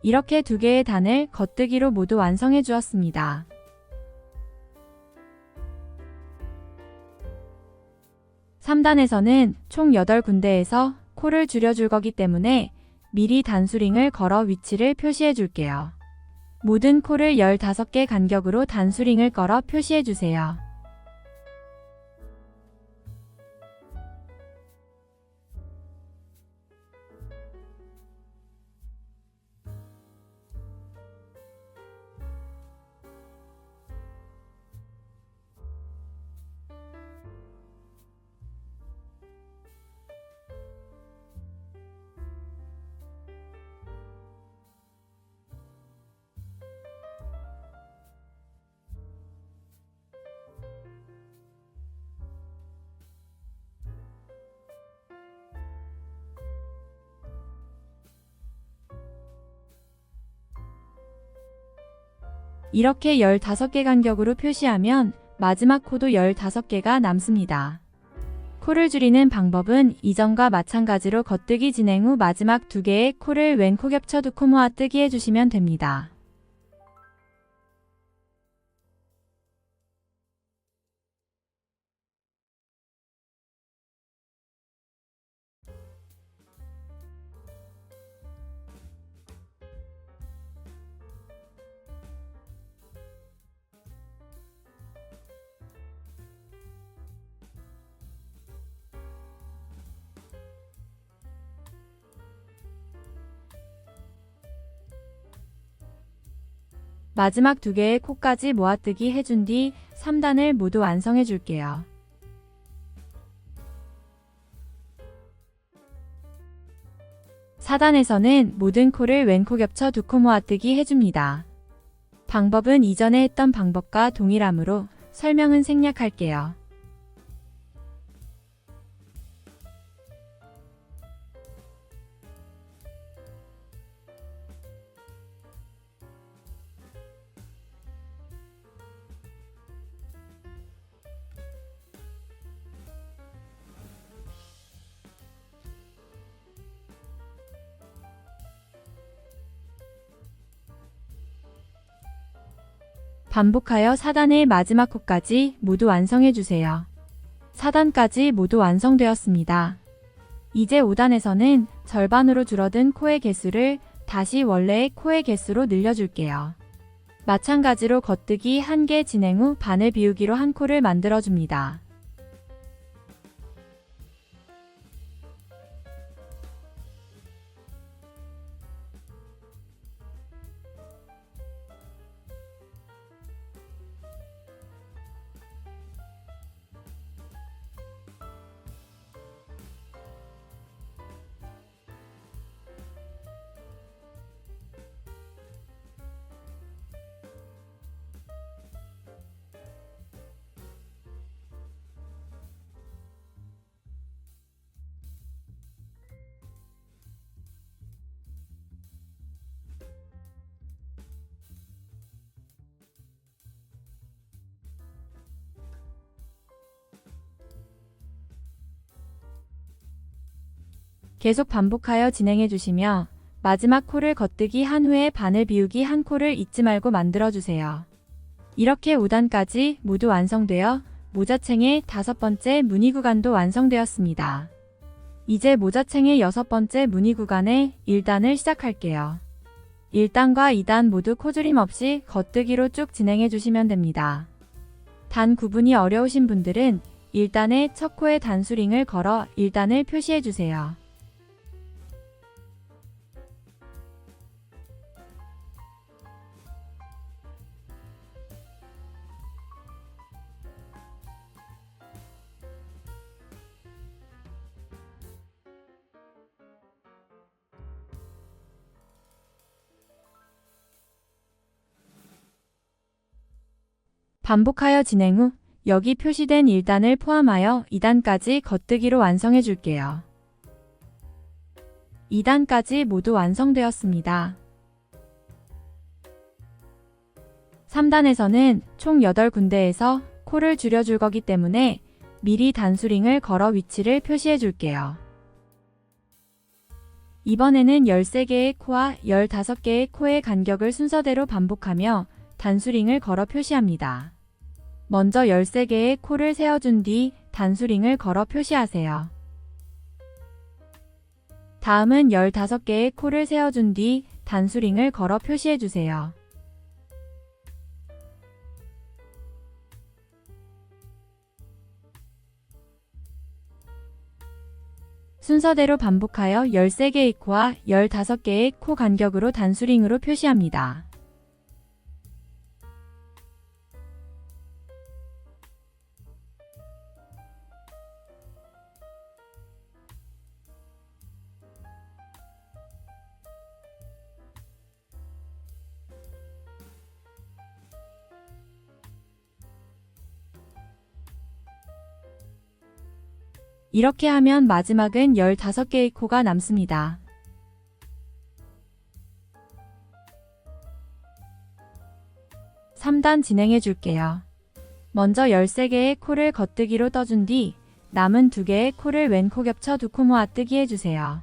이렇게 2개의 단을 겉뜨기로 모두 완성해 주었습니다. (3단에서는) 총 8군데에서 코를 줄여줄 거기 때문에 미리 단수링을 걸어 위치를 표시해 줄게요. 모든 코를 15개 간격으로 단수링을 걸어 표시해 주세요. 이렇게 15개 간격으로 표시하면 마지막 코도 15개가 남습니다. 코를 줄이는 방법은 이전과 마찬가지로 겉뜨기 진행 후 마지막 2개의 코를 왼코 겹쳐 2코 모아 뜨기 해주시면 됩니다. 마지막 2개의 코까지 모아뜨기 해준 뒤 3단을 모두 완성해 줄게요. (4단에서는) 모든 코를 왼코 겹쳐 2코 모아뜨기 해줍니다. 방법은 이전에 했던 방법과 동일하므로 설명은 생략할게요. 반복하여 4단의 마지막 코까지 모두 완성해 주세요. 4단까지 모두 완성되었습니다. 이제 5단에서는 절반으로 줄어든 코의 개수를 다시 원래의 코의 개수로 늘려줄게요. 마찬가지로 겉뜨기 1개 진행 후 반을 비우기로 한 코를 만들어줍니다. 계속 반복하여 진행해 주시며 마지막 코를 겉뜨기 한 후에 반을 비우기 한 코를 잊지 말고 만들어 주세요. 이렇게 5단까지 모두 완성되어 모자챙의 5번째 무늬 구간도 완성되었습니다. 이제 모자챙의 6번째 무늬 구간의 1단을 시작할게요. 1단과 2단 모두 코줄임 없이 겉뜨기로 쭉 진행해 주시면 됩니다. 단 구분이 어려우신 분들은 1단의 첫 코에 단수링을 걸어 1단을 표시해 주세요. 반복하여 진행 후 여기 표시된 1단을 포함하여 2단까지 겉뜨기로 완성해 줄게요. 2단까지 모두 완성되었습니다. 3단에서는 총 8군데에서 코를 줄여줄 거기 때문에 미리 단수링을 걸어 위치를 표시해 줄게요. 이번에는 13개의 코와 15개의 코의 간격을 순서대로 반복하며 단수링을 걸어 표시합니다. 먼저 13개의 코를 세워준 뒤 단수링을 걸어 표시하세요. 다음은 15개의 코를 세워준 뒤 단수링을 걸어 표시해주세요. 순서대로 반복하여 13개의 코와 15개의 코 간격으로 단수링으로 표시합니다. 이렇게 하면 마지막은 15개의 코가 남습니다. (3단) 진행해 줄게요. 먼저 13개의 코를 겉뜨기로 떠준 뒤 남은 2개의 코를 왼코 겹쳐 2코 모아뜨기 해주세요.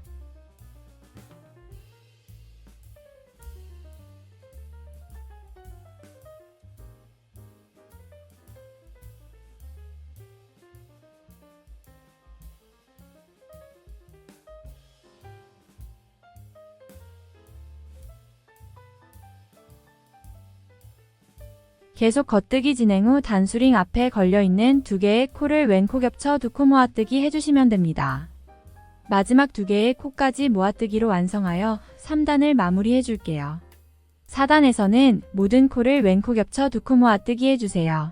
계속 겉뜨기 진행 후 단수링 앞에 걸려있는 2개의 코를 왼코 겹쳐 2코 모아뜨기 해주시면 됩니다. 마지막 2개의 코까지 모아뜨기로 완성하여 3단을 마무리해 줄게요. 4단에서는 모든 코를 왼코 겹쳐 2코 모아뜨기 해주세요.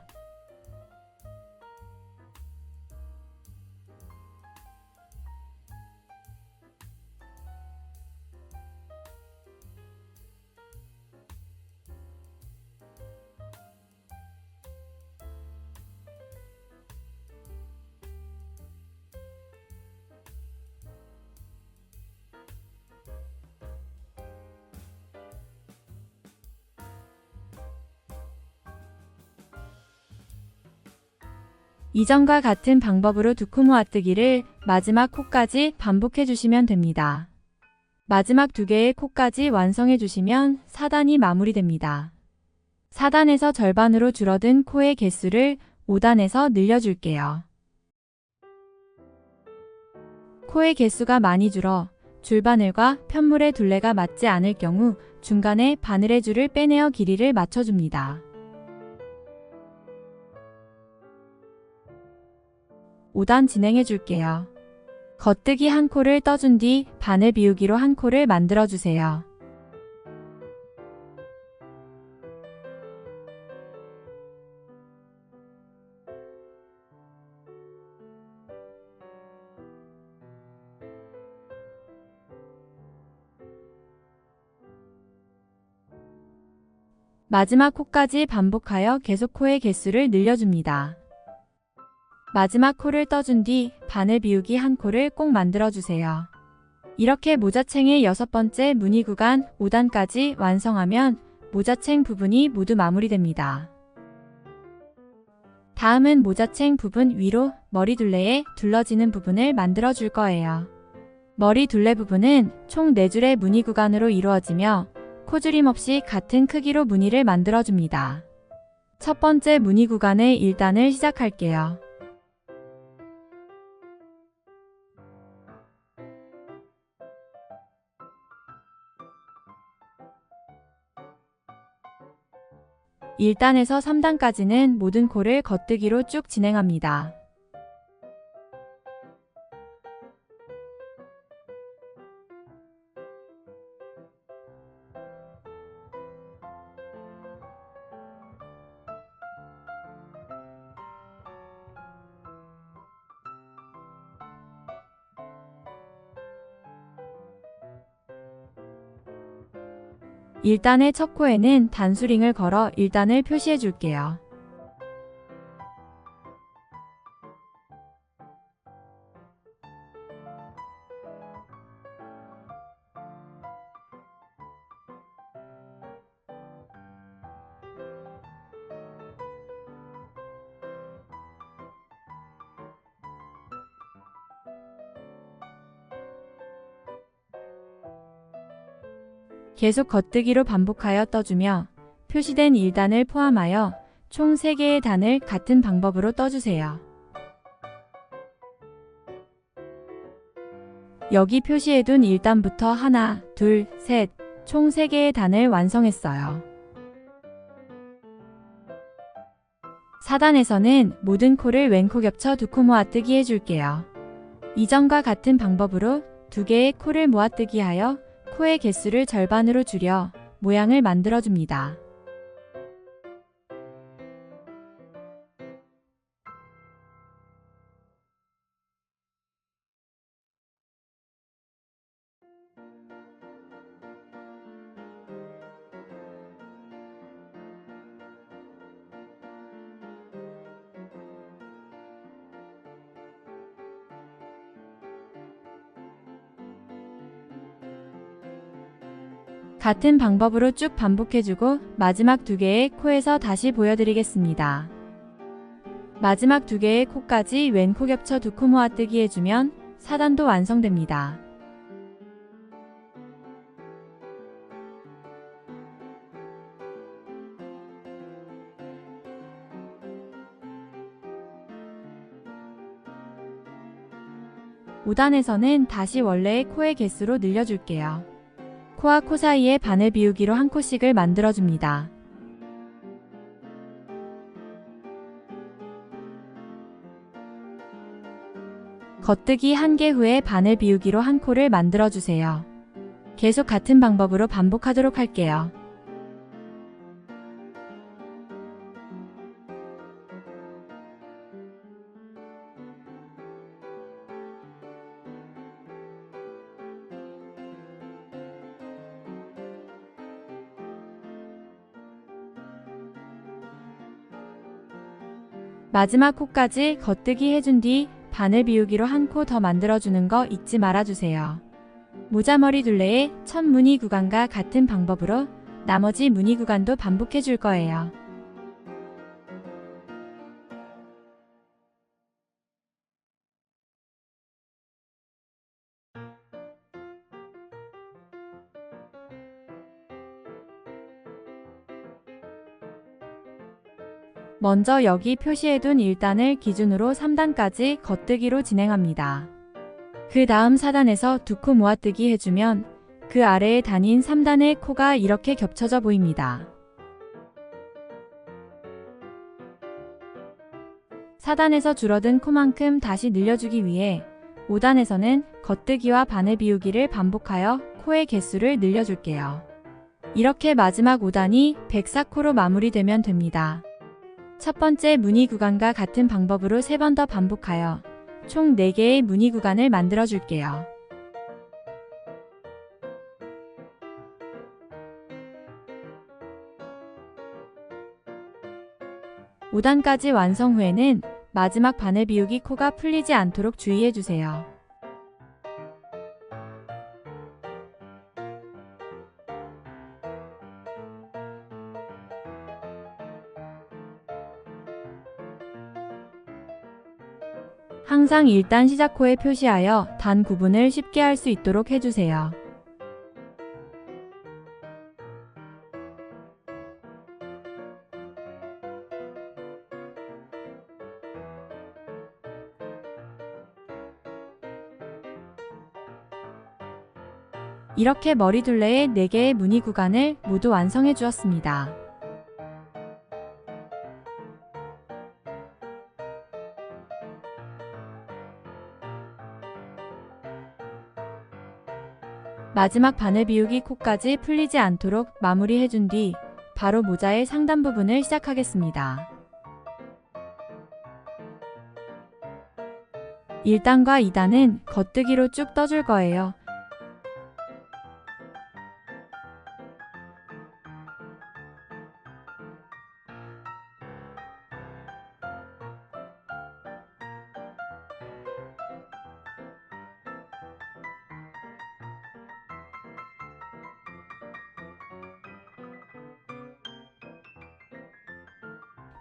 이전과 같은 방법으로 2코 모아뜨기를 마지막 코까지 반복해 주시면 됩니다. 마지막 2개의 코까지 완성해 주시면 4단이 마무리됩니다. 4단에서 절반으로 줄어든 코의 개수를 5단에서 늘려줄게요. 코의 개수가 많이 줄어 줄바늘과 편물의 둘레가 맞지 않을 경우 중간에 바늘의 줄을 빼내어 길이를 맞춰줍니다. 5단 진행해 줄게요. 겉뜨기 한 코를 떠준 뒤 바늘 비우기로 한 코를 만들어 주세요. 마지막 코까지 반복하여 계속 코의 개수를 늘려줍니다. 마지막 코를 떠준 뒤 바늘 비우기 한 코를 꼭 만들어주세요. 이렇게 모자챙의 6번째 무늬 구간 5단까지 완성하면 모자챙 부분이 모두 마무리됩니다. 다음은 모자챙 부분 위로 머리 둘레에 둘러지는 부분을 만들어 줄 거예요. 머리 둘레 부분은 총 4줄의 무늬 구간으로 이루어지며 코줄임 없이 같은 크기로 무늬를 만들어 줍니다. 첫 번째 무늬 구간의 1단을 시작할게요. (1단에서) (3단까지는) 모든 코를 겉뜨기로 쭉 진행합니다. (1단의) 첫 코에는 단수링을 걸어 1단을 표시해 줄게요. 계속 겉뜨기로 반복하여 떠주며 표시된 1단을 포함하여 총 3개의 단을 같은 방법으로 떠주세요. 여기 표시해둔 1단부터 하나, 둘, 셋, 총 3개의 단을 완성했어요. 4단에서는 모든 코를 왼코 겹쳐 2코 모아뜨기 해줄게요. 이전과 같은 방법으로 2개의 코를 모아뜨기 하여 코의 개수를 절반으로 줄여 모양을 만들어줍니다. 같은 방법으로 쭉 반복해주고 마지막 2개의 코에서 다시 보여드리겠습니다. 마지막 2개의 코까지 왼코 겹쳐 2코 모아뜨기 해주면 4단도 완성됩니다. (5단에서는) 다시 원래의 코의 개수로 늘려줄게요. 코와 코 사이에 바늘 비우기로 한 코씩을 만들어줍니다. 겉뜨기 1개 후에 바늘 비우기로 한 코를 만들어주세요. 계속 같은 방법으로 반복하도록 할게요. 마지막 코까지 겉뜨기 해준 뒤 바늘 비우기로 한 코 더 만들어주는 거 잊지 말아주세요. 모자머리 둘레의 첫 무늬 구간과 같은 방법으로 나머지 무늬 구간도 반복해 줄 거예요. 먼저 여기 표시해둔 1단을 기준으로 3단까지 겉뜨기로 진행합니다. 그 다음 4단에서 2코 모아뜨기 해주면 그 아래의 단인 3단의 코가 이렇게 겹쳐져 보입니다. 4단에서 줄어든 코만큼 다시 늘려주기 위해 5단에서는 겉뜨기와 바늘 비우기를 반복하여 코의 개수를 늘려줄게요. 이렇게 마지막 5단이 104코로 마무리되면 됩니다. 첫 번째 무늬 구간과 같은 방법으로 3번 더 반복하여 총 4개의 무늬 구간을 만들어 줄게요. (5단까지) 완성 후에는 마지막 바늘 비우기 코가 풀리지 않도록 주의해 주세요. 항상 1단 시작코에 표시하여 단 구분을 쉽게 할 수 있도록 해주세요. 이렇게 머리둘레의 4개의 무늬 구간을 모두 완성해 주었습니다. 마지막 바늘 비우기 코까지 풀리지 않도록 마무리해준 뒤 바로 모자의 상단 부분을 시작하겠습니다. 1단과 2단은 겉뜨기로 쭉 떠줄 거예요.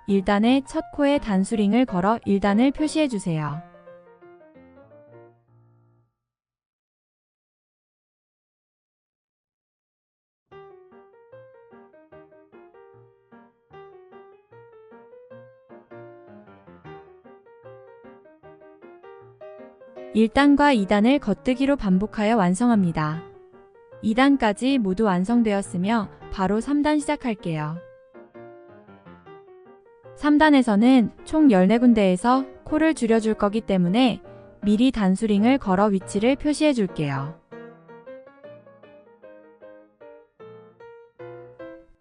(1단의) 첫 코에 단수링을 걸어 1단을 표시해주세요. 1단과 2단을 겉뜨기로 반복하여 완성합니다. 2단까지 모두 완성되었으며 바로 3단 시작할게요. 3단에서는 총 14군데에서 코를 줄여줄 거기 때문에 미리 단수링을 걸어 위치를 표시해 줄게요.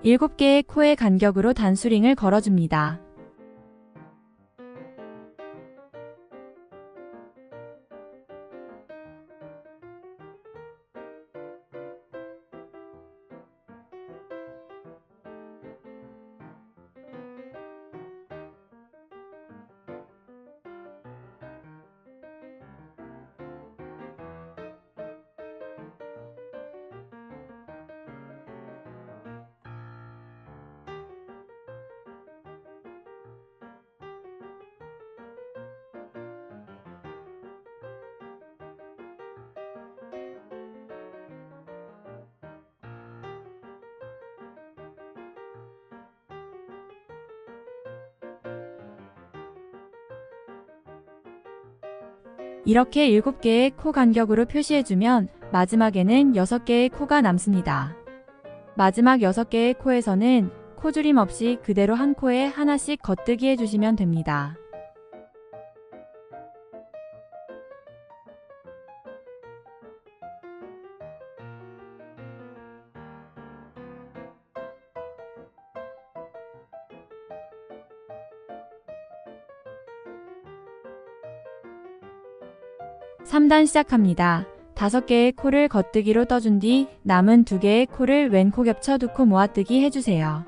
7개의 코의 간격으로 단수링을 걸어줍니다. 이렇게 7개의 코 간격으로 표시해주면 마지막에는 6개의 코가 남습니다. 마지막 6개의 코에서는 코줄임 없이 그대로 한 코에 하나씩 겉뜨기 해주시면 됩니다. (3단) 시작합니다. 5개의 코를 겉뜨기로 떠준 뒤 남은 2개의 코를 왼코 겹쳐 2코 모아뜨기 해주세요.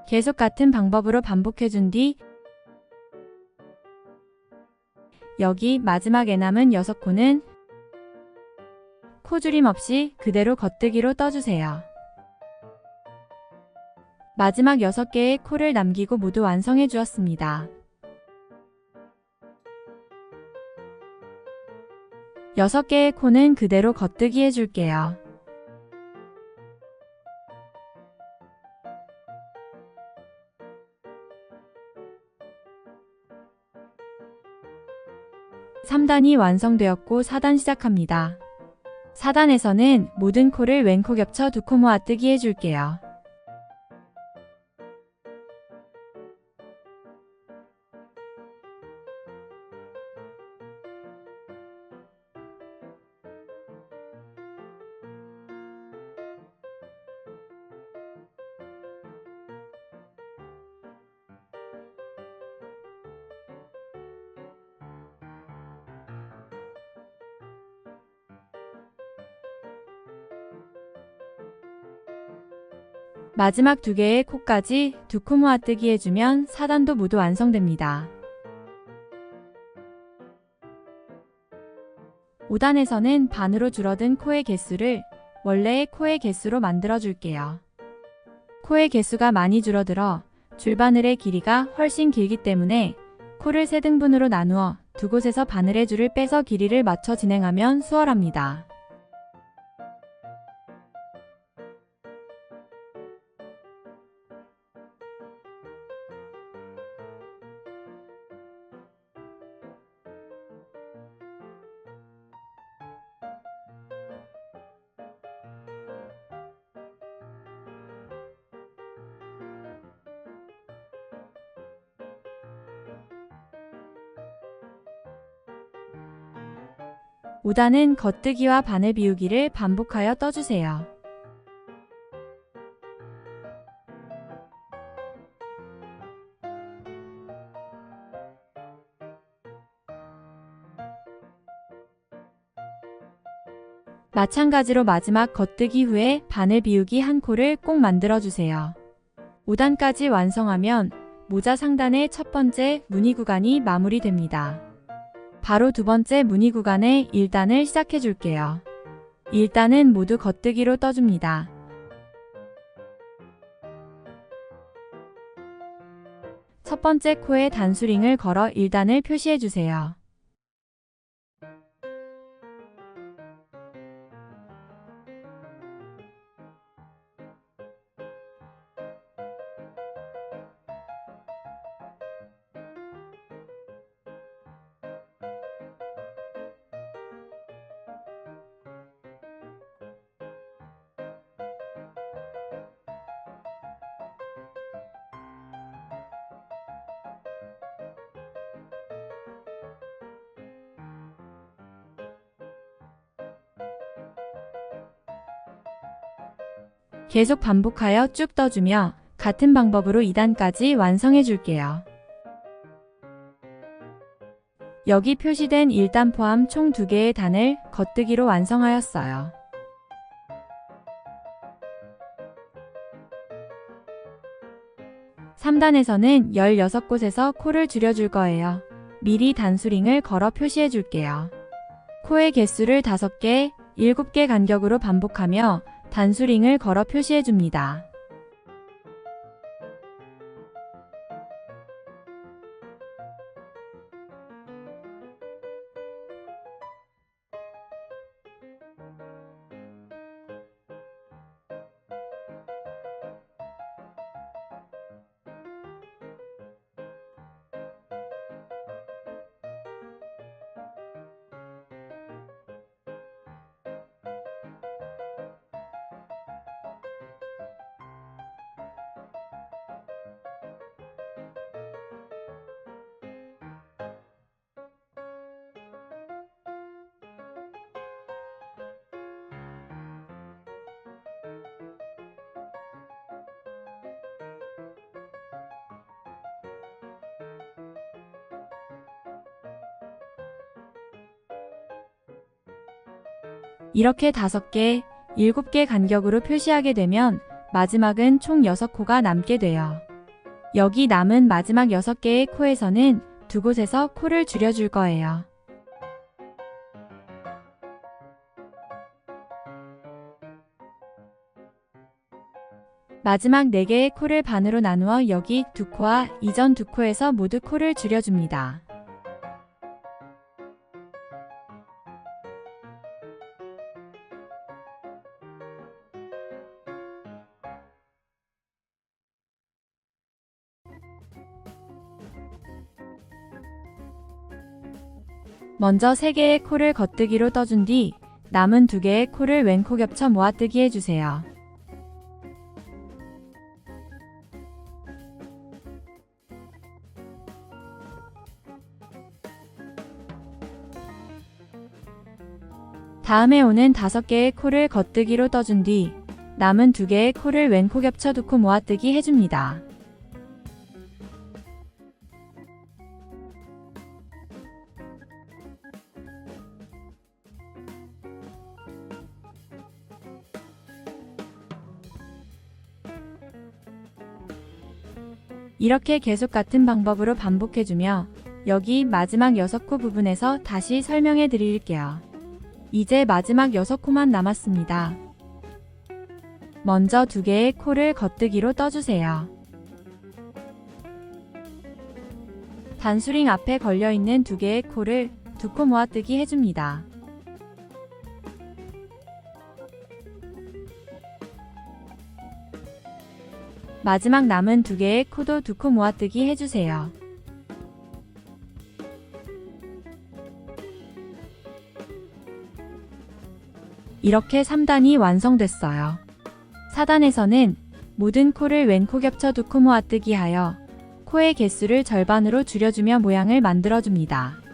계속 같은 방법으로 반복해준 뒤 여기 마지막에 남은 6코는 코줄임 없이 그대로 겉뜨기로 떠주세요. 마지막 6개의 코를 남기고 모두 완성해 주었습니다. 6개의 코는 그대로 겉뜨기 해줄게요. (3단이) 완성되었고 4단 시작합니다. 4단에서는 모든 코를 왼코 겹쳐 2코 모아뜨기 해줄게요. 마지막 2개의 코까지 2코 모아뜨기 해주면 4단도 모두 완성됩니다. 5단에서는 반으로 줄어든 코의 개수를 원래의 코의 개수로 만들어 줄게요. 코의 개수가 많이 줄어들어 줄바늘의 길이가 훨씬 길기 때문에 코를 3등분으로 나누어 2곳에서 바늘의 줄을 빼서 길이를 맞춰 진행하면 수월합니다. (5단은) 겉뜨기와 바늘 비우기를 반복하여 떠주세요. 마찬가지로 마지막 겉뜨기 후에 바늘 비우기 한 코를 꼭 만들어주세요. 5단까지 완성하면 모자 상단의 첫 번째 무늬 구간이 마무리됩니다. 바로 두 번째 무늬 구간의 1단을 시작해 줄게요. 1단은 모두 겉뜨기로 떠줍니다. 첫 번째 코에 단수링을 걸어 1단을 표시해 주세요. 계속 반복하여 쭉 떠주며 같은 방법으로 2단까지 완성해 줄게요. 여기 표시된 1단 포함 총 2개의 단을 겉뜨기로 완성하였어요. (3단에서는) 16곳에서 코를 줄여줄 거예요. 미리 단수링을 걸어 표시해 줄게요. 코의 개수를 5개, 7개 간격으로 반복하며 단수링을 걸어 표시해 줍니다. 이렇게 5개, 7개 간격으로 표시하게 되면 마지막은 총 6코가 남게 돼요. 여기 남은 마지막 6개의 코에서는 2곳에서 코를 줄여줄 거예요. 마지막 4개의 코를 반으로 나누어 여기 2코와 이전 2코에서 모두 코를 줄여줍니다. 먼저 3개의 코를 겉뜨기로 떠준 뒤 남은 2개의 코를 왼코 겹쳐 모아뜨기 해주세요. 다음에 오는 5개의 코를 겉뜨기로 떠준 뒤 남은 2개의 코를 왼코 겹쳐 2코 모아뜨기 해줍니다. 이렇게 계속 같은 방법으로 반복해주며 여기 마지막 6코 부분에서 다시 설명해 드릴게요. 이제 마지막 6코만 남았습니다. 먼저 2개의 코를 겉뜨기로 떠주세요. 단수링 앞에 걸려있는 2개의 코를 2코 모아뜨기 해줍니다. 마지막 남은 2개의 코도 2코 모아뜨기 해주세요. 이렇게 3단이 완성됐어요. 4단에서는 모든 코를 왼코 겹쳐 2코 모아뜨기 하여 코의 개수를 절반으로 줄여주며 모양을 만들어줍니다.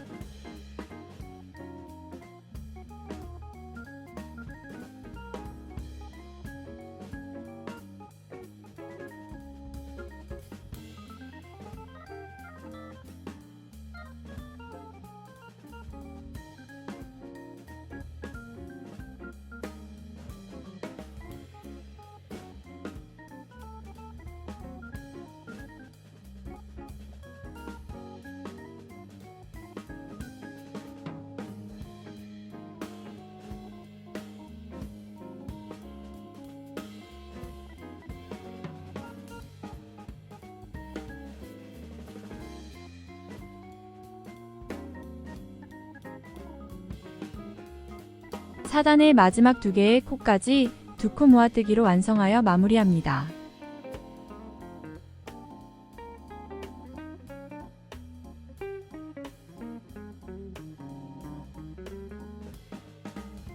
4단의 마지막 2개의 코까지 2코 모아뜨기로 완성하여 마무리합니다.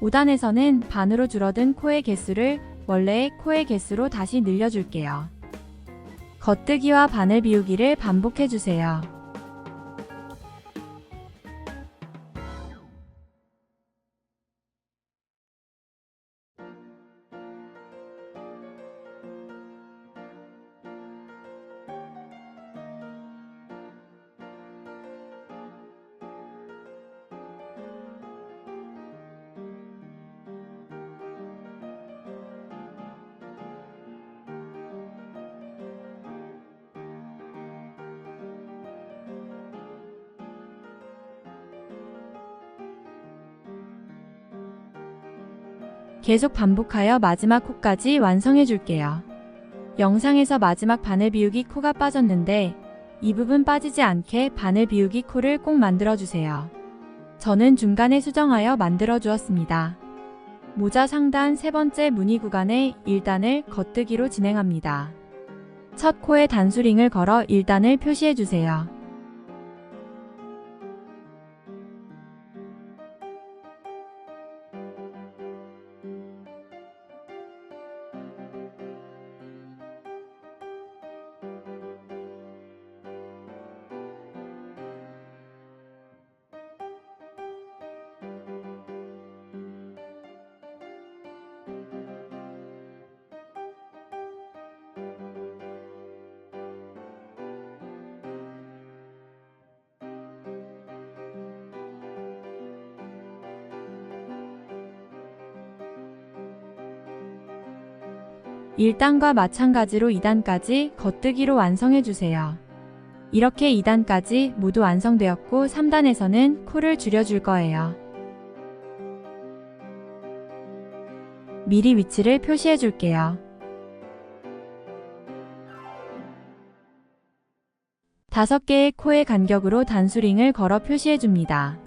(5단에서는) 반으로 줄어든 코의 개수를 원래의 코의 개수로 다시 늘려줄게요. 겉뜨기와 바늘 비우기를 반복해주세요. 계속 반복하여 마지막 코까지 완성해 줄게요. 영상에서 마지막 바늘 비우기 코가 빠졌는데 이 부분 빠지지 않게 바늘 비우기 코를 꼭 만들어 주세요. 저는 중간에 수정하여 만들어 주었습니다. 모자 상단 세 번째 무늬 구간에 1단을 겉뜨기로 진행합니다. 첫 코에 단수링을 걸어 1단을 표시해 주세요. (1단과) 마찬가지로 (2단까지) 겉뜨기로 완성해주세요. 이렇게 (2단까지) 모두 완성되었고 (3단에서는) 코를 줄여줄 거예요. 미리 위치를 표시해 줄게요. 5개의 코의 간격으로 단수링을 걸어 표시해 줍니다.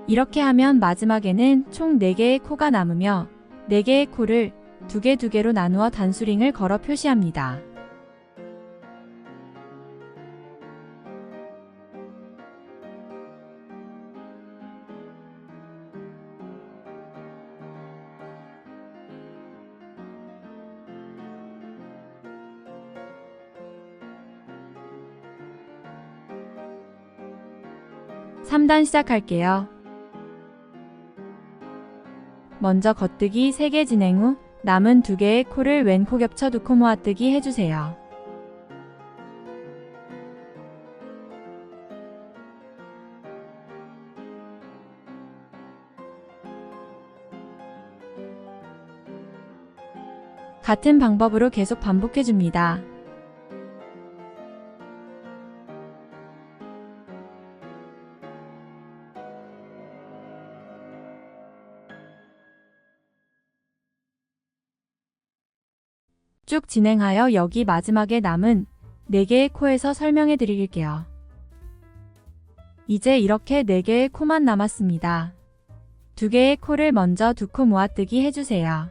이렇게 하면 마지막에는 총 4개의 코가 남으며 4개의 코를 2개 2개로 나누어 단수링을 걸어 표시합니다. (3단) 시작할게요. 먼저 겉뜨기 3개 진행 후 남은 2개의 코를 왼 코 겹쳐 2코 모아뜨기 해주세요. 같은 방법으로 계속 반복해줍니다. 쭉 진행하여 여기 마지막에 남은 4개의 코에서 설명해 드릴게요. 이제 이렇게 4개의 코만 남았습니다. 2개의 코를 먼저 2코 모아뜨기 해주세요.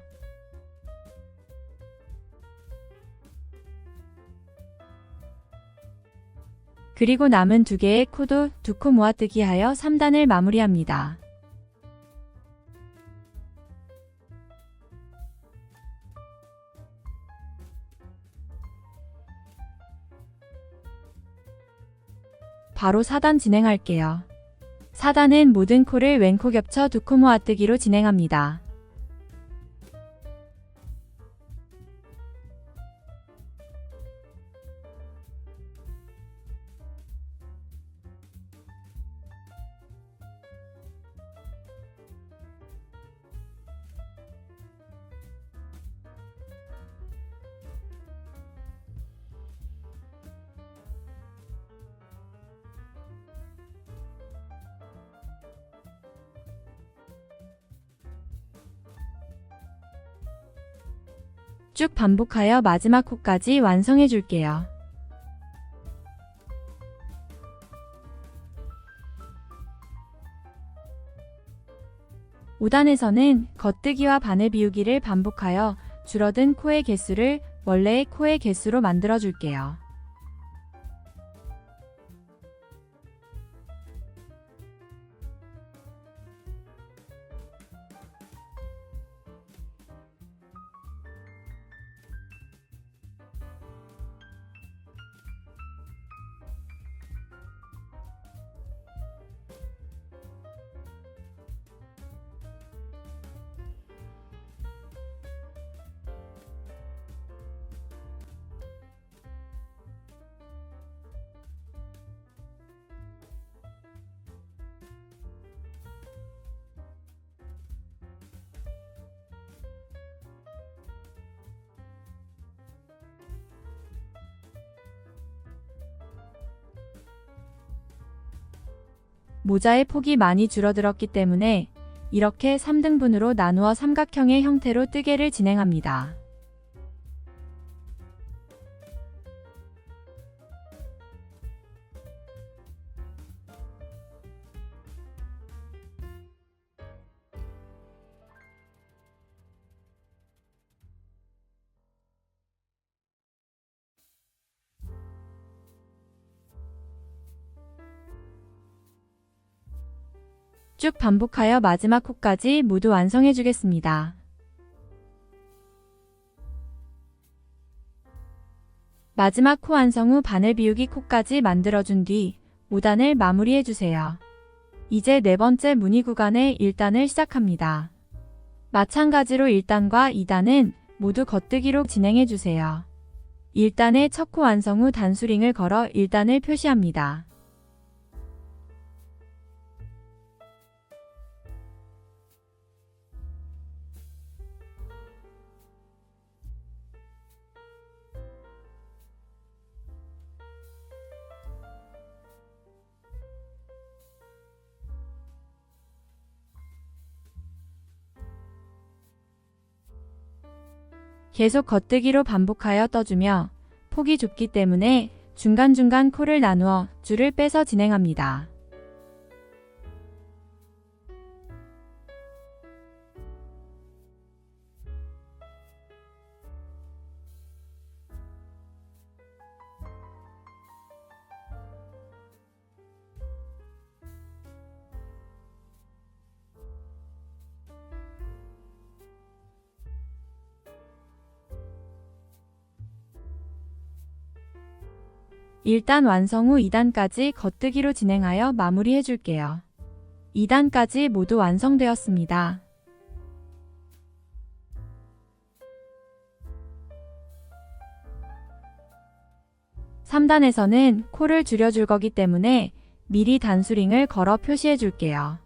그리고 남은 2개의 코도 2코 모아뜨기 하여 3단을 마무리합니다. 바로 4단 진행할게요. 4단은 모든 코를 왼 코 겹쳐 2코 모아뜨기로 진행합니다. 쭉 반복하여 마지막 코까지 완성해 줄게요. (5단에서는) 겉뜨기와 바늘 비우기를 반복하여 줄어든 코의 개수를 원래의 코의 개수로 만들어 줄게요. 모자의 폭이 많이 줄어들었기 때문에 이렇게 3등분으로 나누어 삼각형의 형태로 뜨개를 진행합니다. 쭉 반복하여 마지막 코까지 모두 완성해 주겠습니다. 마지막 코 완성 후 바늘 비우기 코까지 만들어준 뒤 5단을 마무리해 주세요. 이제 네 번째 무늬 구간의 1단을 시작합니다. 마찬가지로 1단과 2단은 모두 겉뜨기로 진행해 주세요. 1단의 첫 코 완성 후 단수링을 걸어 1단을 표시합니다. 계속 겉뜨기로 반복하여 떠주며 폭이 좁기 때문에 중간중간 코를 나누어 줄을 빼서 진행합니다. (1단) 완성 후 2단까지 겉뜨기로 진행하여 마무리해 줄게요. 2단까지 모두 완성되었습니다. (3단에서는) 코를 줄여줄 거기 때문에 미리 단수링을 걸어 표시해 줄게요.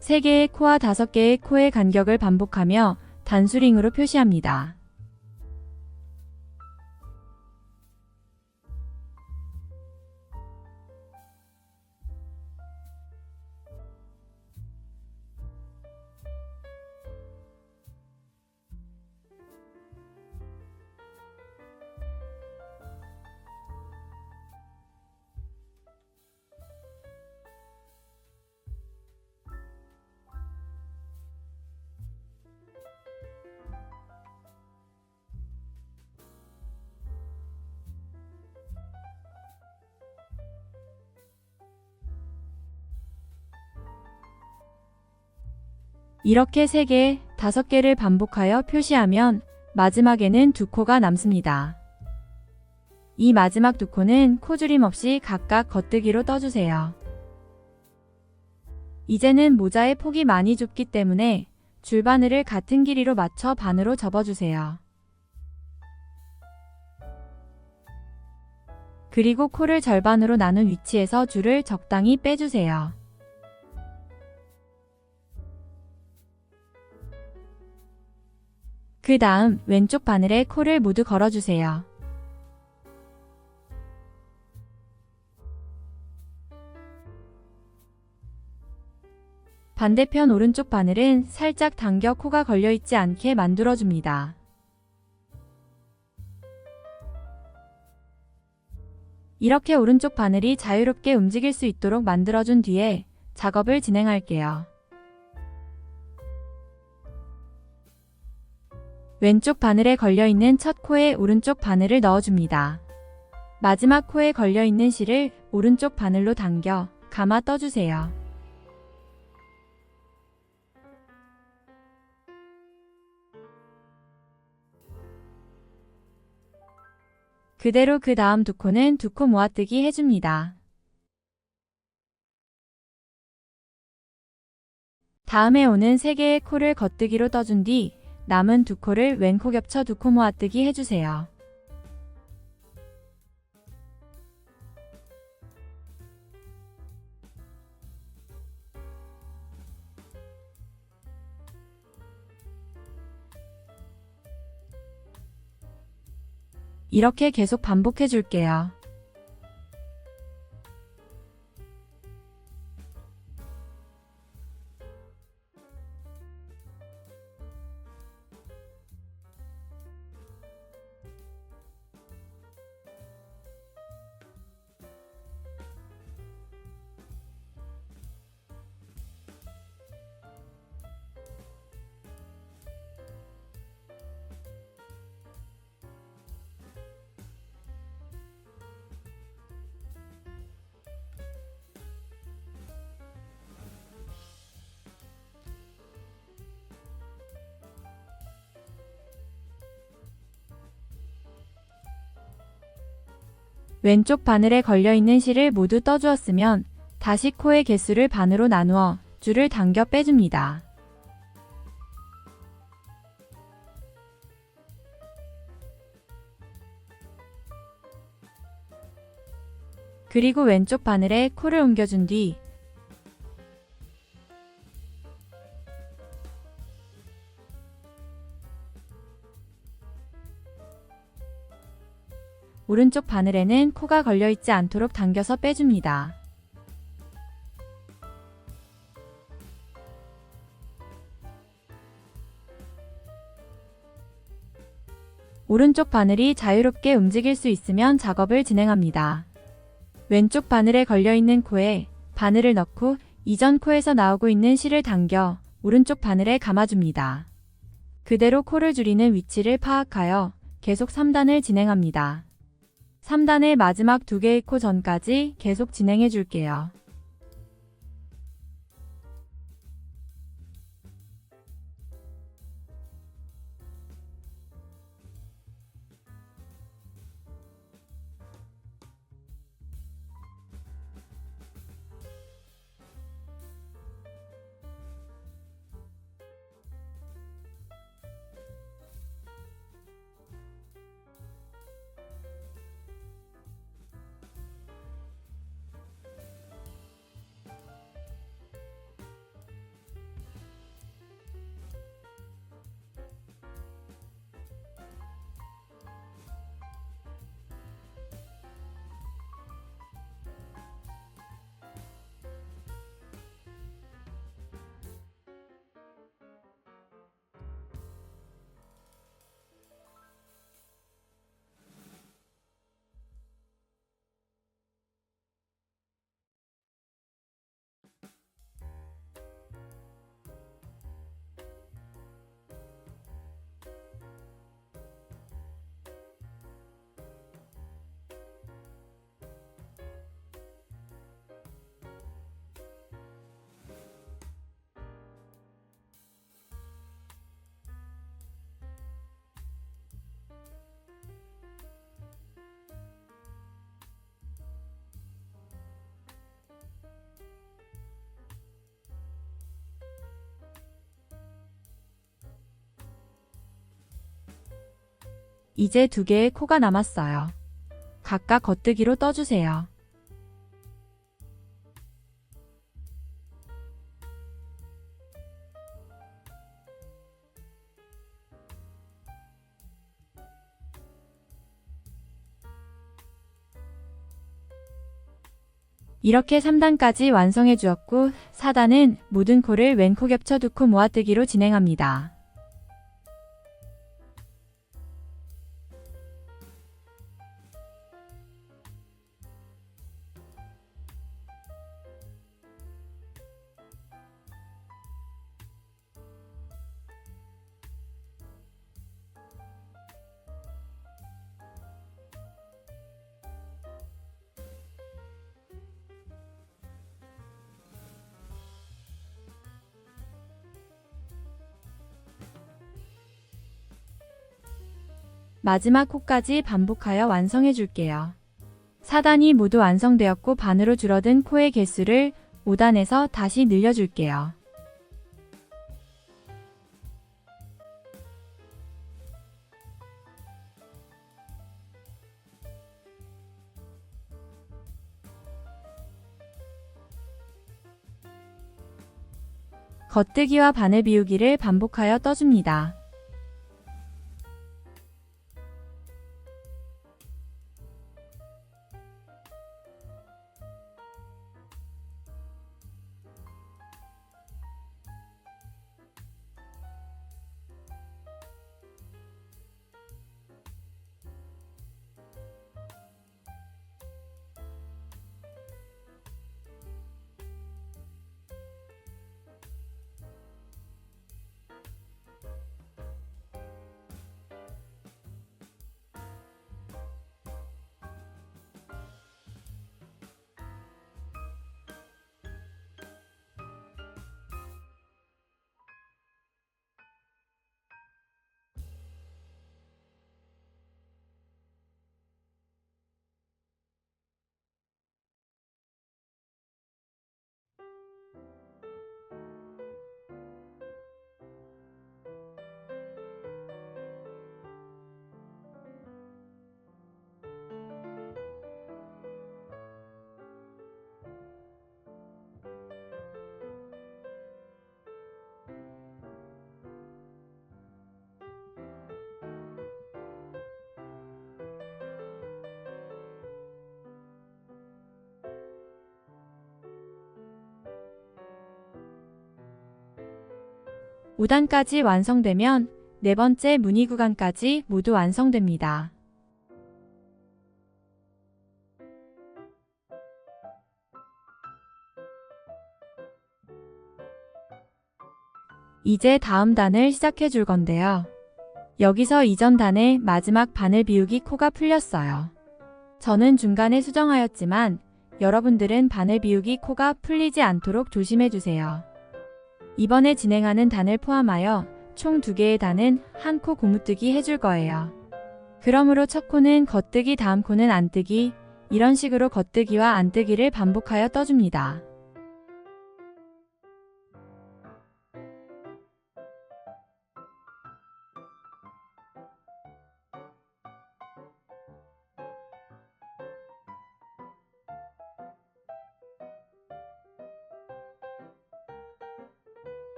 (3) 개의 코와 (5) 개의 코의 간격을 반복하며 단수링으로 표시합니다. 이렇게 3개, 5개를 반복하여 표시하면 마지막에는 2코가 남습니다. 이 마지막 2코는 코줄임 없이 각각 겉뜨기로 떠주세요. 이제는 모자의 폭이 많이 좁기 때문에 줄바늘을 같은 길이로 맞춰 반으로 접어주세요. 그리고 코를 절반으로 나눈 위치에서 줄을 적당히 빼주세요. 그 다음 왼쪽 바늘에 코를 모두 걸어주세요. 반대편 오른쪽 바늘은 살짝 당겨 코가 걸려있지 않게 만들어줍니다. 이렇게 오른쪽 바늘이 자유롭게 움직일 수 있도록 만들어준 뒤에 작업을 진행할게요. 왼쪽 바늘에 걸려있는 첫 코에 오른쪽 바늘을 넣어줍니다. 마지막 코에 걸려있는 실을 오른쪽 바늘로 당겨 감아 떠주세요. 그대로 그 다음 두 코는 두 코 모아뜨기 해줍니다. 다음에 오는 3개의 코를 겉뜨기로 떠준 뒤 남은 두 코를 왼코 겹쳐 두 코 모아뜨기 해주세요. 이렇게 계속 반복해 줄게요. 왼쪽 바늘에 걸려있는 실을 모두 떠주었으면 다시 코의 개수를 반으로 나누어 줄을 당겨 빼줍니다. 그리고 왼쪽 바늘에 코를 옮겨준 뒤 오른쪽 바늘에는 코가 걸려있지 않도록 당겨서 빼줍니다. 오른쪽 바늘이 자유롭게 움직일 수 있으면 작업을 진행합니다. 왼쪽 바늘에 걸려있는 코에 바늘을 넣고 이전 코에서 나오고 있는 실을 당겨 오른쪽 바늘에 감아줍니다. 그대로 코를 줄이는 위치를 파악하여 계속 3단을 진행합니다. 3단의 마지막 2개의 코 전까지 계속 진행해 줄게요. 이제 2개의 코가 남았어요. 각각 겉뜨기로 떠주세요. 이렇게 3단까지 완성해 주었고 4단은 모든 코를 왼코 겹쳐 2코 모아뜨기로 진행합니다. 마지막 코까지 반복하여 완성해 줄게요. 4단이 모두 완성되었고 반으로 줄어든 코의 개수를 5단에서 다시 늘려줄게요. 겉뜨기와 바늘 비우기를 반복하여 떠줍니다. (5) 단까지 완성되면 네 번째 무늬 구간까지 모두 완성됩니다. 이제 다음 단을 시작해 줄 건데요. 여기서 이전 단의 마지막 바늘 비우기 코가 풀렸어요. 저는 중간에 수정하였지만 여러분들은 바늘 비우기 코가 풀리지 않도록 조심해 주세요. 이번에 진행하는 단을 포함하여 총 2개의 단은 한 코 고무뜨기 해줄 거예요. 그러므로 첫 코는 겉뜨기, 다음 코는 안뜨기, 이런 식으로 겉뜨기와 안뜨기를 반복하여 떠줍니다.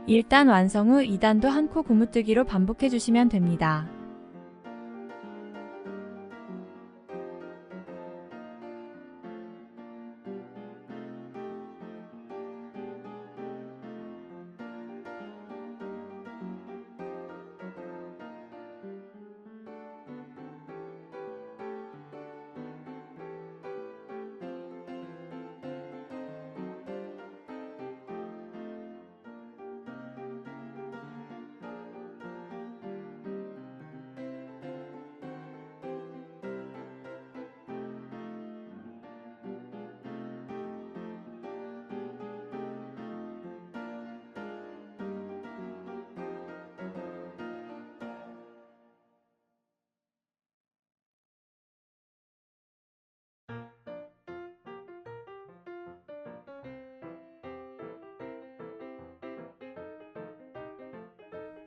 1단 완성 후 2단도 한 코 고무뜨기로 반복해 주시면 됩니다.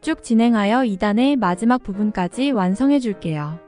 쭉 진행하여 2단의 마지막 부분까지 완성해 줄게요.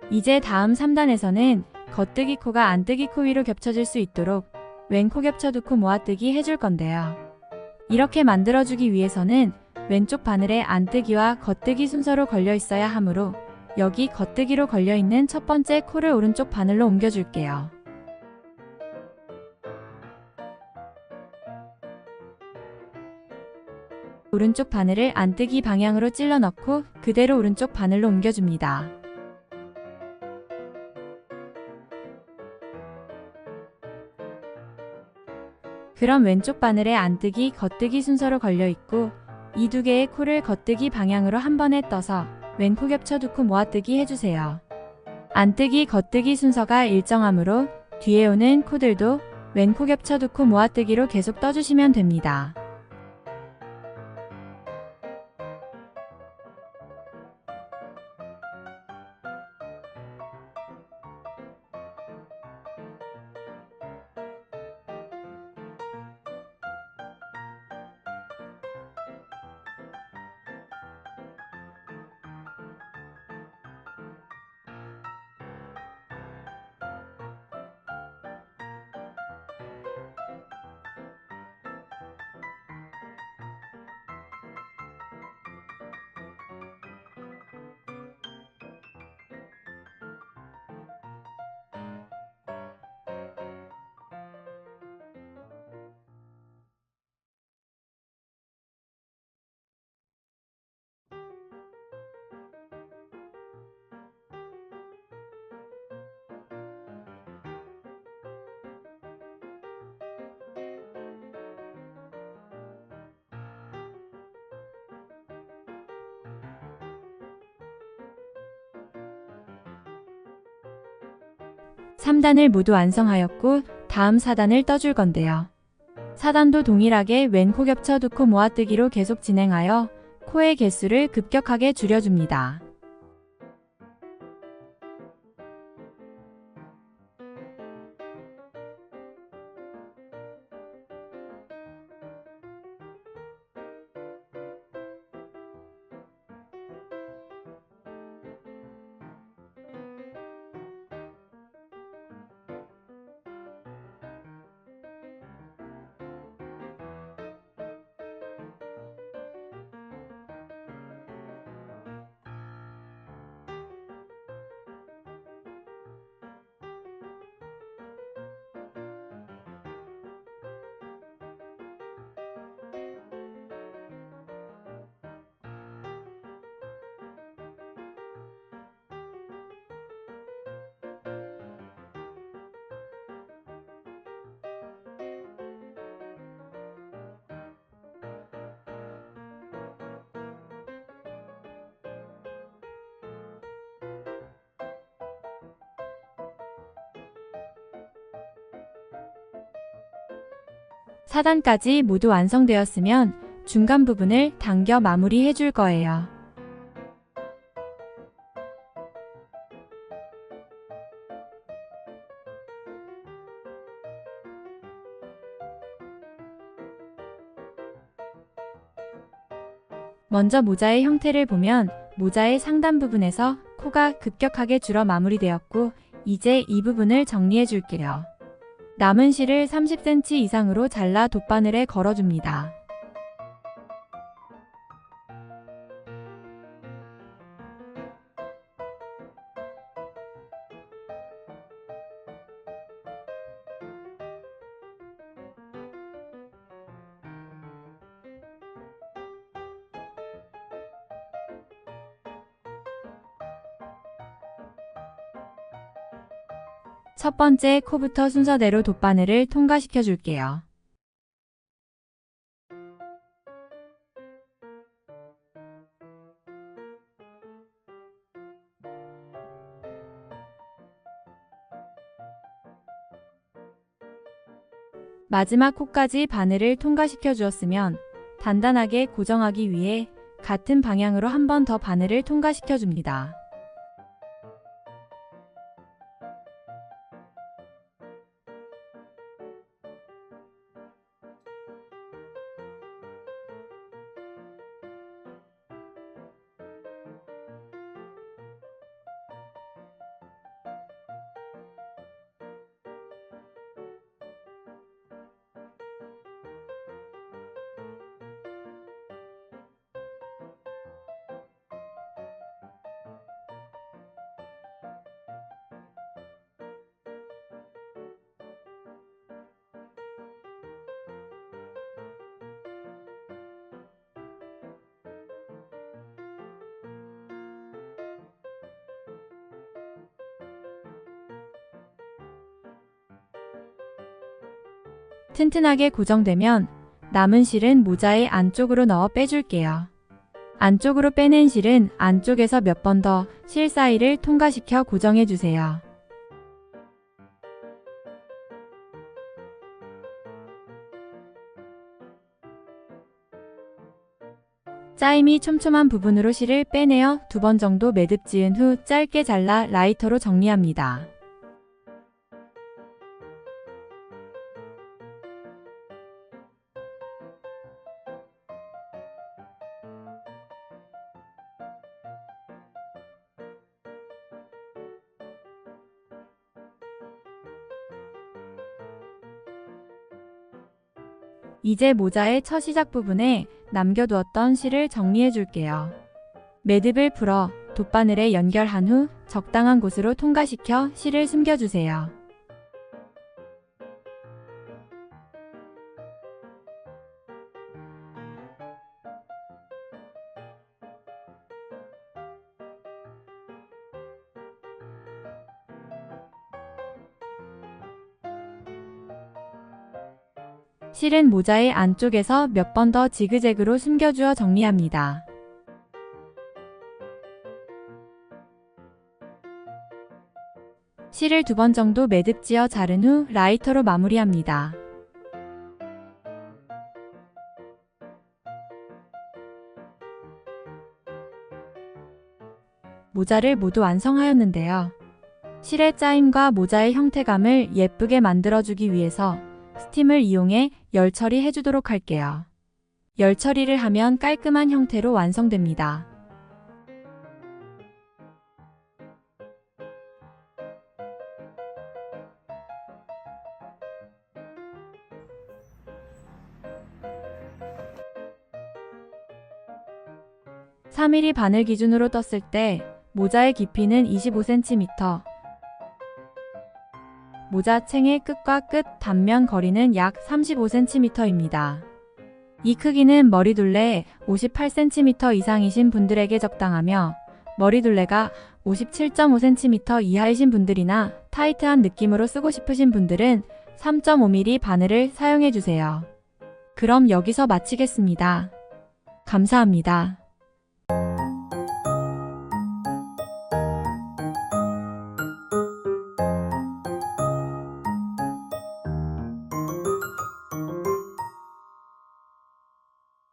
이제 다음 3단에서는 겉뜨기 코가 안뜨기 코 위로 겹쳐질 수 있도록 왼 코 겹쳐 두 코 모아뜨기 해줄 건데요. 이렇게 만들어주기 위해서는 왼쪽 바늘에 안뜨기와 겉뜨기 순서로 걸려 있어야 하므로 여기 겉뜨기로 걸려있는 첫 번째 코를 오른쪽 바늘로 옮겨줄게요. 오른쪽 바늘을 안뜨기 방향으로 찔러 넣고 그대로 오른쪽 바늘로 옮겨줍니다. 그럼 왼쪽 바늘에 안뜨기, 겉뜨기 순서로 걸려있고 이 두 개의 코를 겉뜨기 방향으로 한 번에 떠서 왼 코 겹쳐 두 코 모아뜨기 해주세요. 안뜨기, 겉뜨기 순서가 일정하므로 뒤에 오는 코들도 왼 코 겹쳐 두 코 모아뜨기로 계속 떠주시면 됩니다. (3단을) 모두 완성하였고 다음 4단을 떠줄 건데요. 4단도 동일하게 왼 코 겹쳐 두 코 모아뜨기로 계속 진행하여 코의 개수를 급격하게 줄여줍니다. 4단까지 모두 완성되었으면 중간 부분을 당겨 마무리해 줄 거예요. 먼저 모자의 형태를 보면 모자의 상단 부분에서 코가 급격하게 줄어 마무리되었고, 이제 이 부분을 정리해 줄게요. 남은 실을 30cm 이상으로 잘라 돗바늘에 걸어줍니다. 첫 번째 코부터 순서대로 돗바늘을 통과시켜 줄게요. 마지막 코까지 바늘을 통과시켜 주었으면 단단하게 고정하기 위해 같은 방향으로 한 번 더 바늘을 통과시켜 줍니다. 튼튼하게 고정되면 남은 실은 모자의 안쪽으로 넣어 빼줄게요. 안쪽으로 빼낸 실은 안쪽에서 몇 번 더 실 사이를 통과시켜 고정해주세요. 짜임이 촘촘한 부분으로 실을 빼내어 2번 정도 매듭 지은 후 짧게 잘라 라이터로 정리합니다. 이제 모자의 첫 시작 부분에 남겨두었던 실을 정리해 줄게요. 매듭을 풀어 돗바늘에 연결한 후 적당한 곳으로 통과시켜 실을 숨겨주세요. 실은 모자의 안쪽에서 몇 번 더 지그재그로 숨겨주어 정리합니다. 실을 2번 정도 매듭 지어 자른 후 라이터로 마무리합니다. 모자를 모두 완성하였는데요. 실의 짜임과 모자의 형태감을 예쁘게 만들어주기 위해서 스팀을 이용해 열 처리해 주도록 할게요. 열 처리를 하면 깔끔한 형태로 완성됩니다. (3mm) 바늘 기준으로 떴을 때 모자의 깊이는 25cm, 모자챙의 끝과 끝 단면 거리는 약 35cm입니다. 이 크기는 머리둘레 58cm 이상이신 분들에게 적당하며 머리둘레가 57.5cm 이하이신 분들이나 타이트한 느낌으로 쓰고 싶으신 분들은 3.5mm 바늘을 사용해주세요. 그럼 여기서 마치겠습니다. 감사합니다.